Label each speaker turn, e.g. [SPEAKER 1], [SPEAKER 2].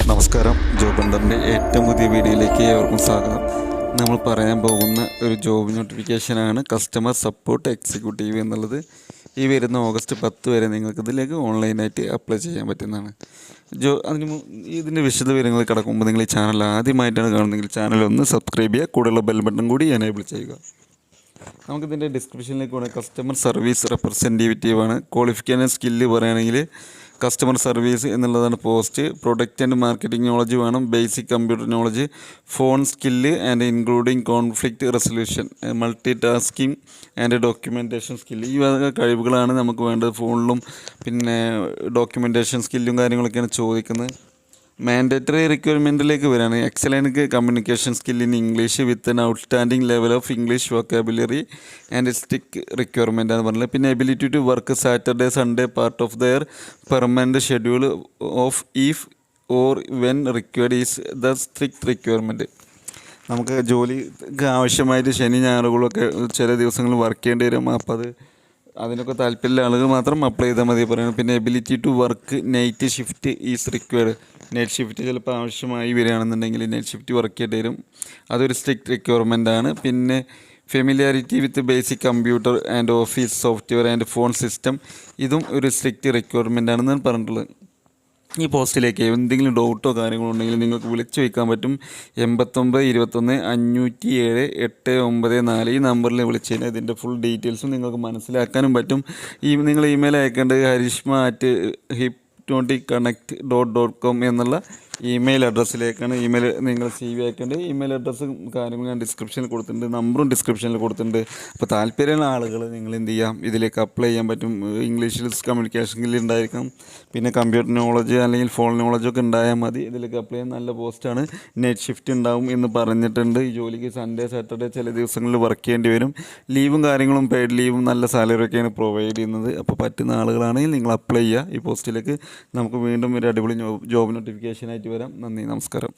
[SPEAKER 1] നമസ്കാരം. ജോബ് ഹണ്ടറിൻ്റെ ഏറ്റവും പുതിയ വീഡിയോയിലേക്ക് ഏവർക്കും സ്വാഗതം. നമ്മൾ പറയാൻ പോകുന്ന ഒരു ജോബ് നോട്ടിഫിക്കേഷനാണ് കസ്റ്റമർ സപ്പോർട്ട് എക്സിക്യൂട്ടീവ് എന്നുള്ളത്. ഈ വരുന്ന ഓഗസ്റ്റ് 10 വരെ നിങ്ങൾക്ക് ഇതിലേക്ക് ഓൺലൈനായിട്ട് അപ്ലൈ ചെയ്യാൻ പറ്റുന്നതാണ്. ഇതിൻ്റെ വിശദ വിവരങ്ങൾ കിടക്കുമ്പോൾ നിങ്ങൾ ഈ ചാനൽ ആദ്യമായിട്ടാണ് കാണുന്നതെങ്കിൽ ചാനൽ ഒന്ന് സബ്സ്ക്രൈബ് ചെയ്യുക, കൂടെയുള്ള ബെൽ ബട്ടൺ കൂടി എനേബിൾ ചെയ്യുക. നമുക്കിതിൻ്റെ ഡിസ്ക്രിപ്ഷനിലേക്ക് പോകണം. കസ്റ്റമർ സർവീസ് റെപ്രസെൻറ്റേറ്റീവ് ആണ്. ക്വാളിഫിക്കേഷൻ സ്കില്ല് പറയുകയാണെങ്കിൽ കസ്റ്റമർ സർവീസ് എന്നുള്ളതാണ് post. Product and marketing knowledge വേണം. Basic computer knowledge, phone skill and including conflict resolution, multi tasking and documentation skill. ഈ വക കഴിവുകളാണ് നമുക്ക് വേണ്ടത്. ഫോണിലും പിന്നെ ഡോക്യുമെൻറ്റേഷൻ സ്കില്ലും കാര്യങ്ങളൊക്കെയാണ് ചോദിക്കുന്നത്. മാൻഡേറ്ററി റിക്വയർമെൻറ്റിലേക്ക് വരികയാണ്. Excellent communication skill in English with an outstanding level of English vocabulary and strict requirement ആണ് പറഞ്ഞത്. പിന്നെ ability to work Saturday Sunday part of their permanent schedule of if or when required is the strict requirement. നമുക്ക് ജോലിക്ക് ആവശ്യമായിട്ട് ശനി ഞായറുകളൊക്കെ ചില ദിവസങ്ങളിൽ work ചെയ്യേണ്ടി വരും. അപ്പോൾ അതിനൊക്കെ താല്പര്യമുള്ള ആളുകൾ മാത്രം അപ്ലൈ ചെയ്താൽ മതി പറയുന്നത്. പിന്നെ ability to work night shift is required. Night shift ചിലപ്പോൾ ആവശ്യമായി വരികയാണെന്നുണ്ടെങ്കിൽ നൈറ്റ് ഷിഫ്റ്റ് വർക്ക് ചെയ്യേണ്ടി വരും. അതൊരു സ്ട്രിക്റ്റ് റിക്വയർമെൻ്റ് ആണ്. പിന്നെ familiarity with basic computer and office software and phone system, ഇതും ഒരു സ്ട്രിക്റ്റ് റിക്വയർമെൻ്റ് ആണെന്നാണ് പറഞ്ഞിട്ടുള്ളത്. ഈ പോസ്റ്റിലേക്ക് എന്തെങ്കിലും ഡൗട്ടോ കാര്യങ്ങളോ ഉണ്ടെങ്കിൽ നിങ്ങൾക്ക് വിളിച്ച് വയ്ക്കാൻ പറ്റും. 89 21 507 894 ഈ നമ്പറിൽ വിളിച്ച് കഴിഞ്ഞാൽ ഇതിൻ്റെ ഫുൾ ഡീറ്റെയിൽസും നിങ്ങൾക്ക് മനസ്സിലാക്കാനും പറ്റും. നിങ്ങൾ ഇമെയിൽ അയക്കേണ്ടത് harishma@hipnoticonnect.com എന്നുള്ള ഇമെയിൽ അഡ്രസ്സിലേക്കാണ്. ഇമെയിൽ നിങ്ങൾ CV അയക്കേണ്ടത്. ഇമെയിൽ അഡ്രസ്സും കാര്യങ്ങളും ഞാൻ ഡിസ്ക്രിപ്ഷനിൽ കൊടുത്തിട്ടുണ്ട്, നമ്പറും ഡിസ്ക്രിപ്ഷനിൽ കൊടുത്തിട്ടുണ്ട്. അപ്പോൾ താല്പര്യമുള്ള ആളുകൾ നിങ്ങൾ എന്ത് ചെയ്യാം, ഇതിലേക്ക് അപ്ലൈ ചെയ്യാൻ പറ്റും. ഇംഗ്ലീഷിൽ കമ്മ്യൂണിക്കേഷൻ സ്കിൽ ഉണ്ടായിരിക്കും, പിന്നെ കമ്പ്യൂട്ടർ നോളജ് അല്ലെങ്കിൽ ഫോൺ നോളജൊക്കെ ഉണ്ടായാൽ മതി. ഇതിലേക്ക് അപ്ലൈ ചെയ്യാൻ നല്ല പോസ്റ്റാണ്. നൈറ്റ് ഷിഫ്റ്റ് ഉണ്ടാവും എന്ന് പറഞ്ഞിട്ടുണ്ട്. ഈ ജോലിക്ക് സൺഡേ സാറ്റർഡേ ചില ദിവസങ്ങളിൽ വർക്ക് ചെയ്യേണ്ടി വരും. ലീവും കാര്യങ്ങളും പെയ്ഡ് ലീവും നല്ല സാലറിയൊക്കെയാണ് പ്രൊവൈഡ് ചെയ്യുന്നത്. അപ്പോൾ പറ്റുന്ന ആളുകളാണെങ്കിൽ നിങ്ങൾ അപ്ലൈ ചെയ്യുക ഈ പോസ്റ്റിലേക്ക്. നമുക്ക് വീണ്ടും ഒരു അടിപൊളി ജോബ് നോട്ടിഫിക്കേഷനായിട്ട് വരാം. നന്ദി, നമസ്കാരം.